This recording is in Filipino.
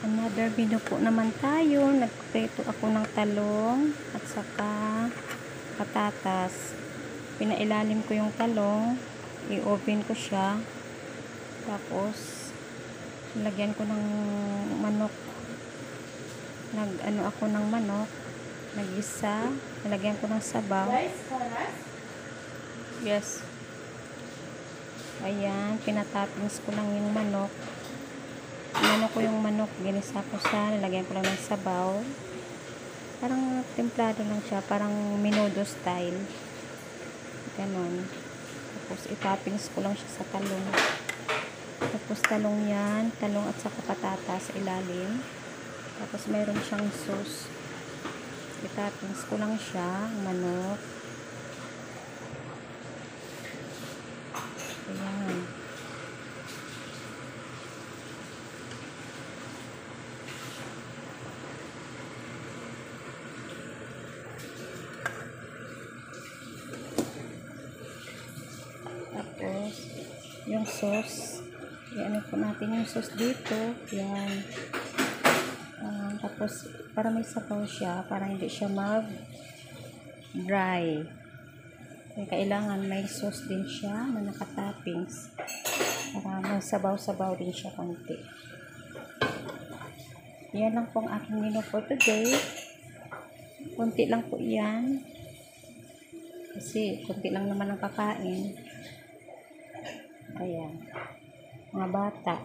Another video po naman tayo. Nagprito ako ng talong at saka patatas. Pinailalim ko yung talong. I-open ko siya. Tapos, lagyan ko ng manok. Nag-ano ako ng manok. Nag-isa. Nalagyan ko ng sabaw. Yes. Ayan. Pinatoppings ko lang yung manok. Inano ko yung manok, ginisa ko siya, nilagyan ko lang ng sabaw. Parang templado lang siya, parang menudo style. Ganon. Tapos itoppings ko lang siya sa talong. Tapos talong yan, talong at saka patatas sa ilalim. Tapos mayroon siyang sauce. Itoppings ko lang siya, manok. Ayan. Tapos, yung sauce, i-ano po natin yung sauce dito. Yan. Tapos, para may sabaw siya, para hindi siya mag-dry. Kailangan may sauce din siya na nakatoppings. Para may sabaw-sabaw din siya konti. Yan lang po ang aking menu for today. Konti lang po yan. Kasi, konti lang naman ang kakain. Ayan. Mga bata.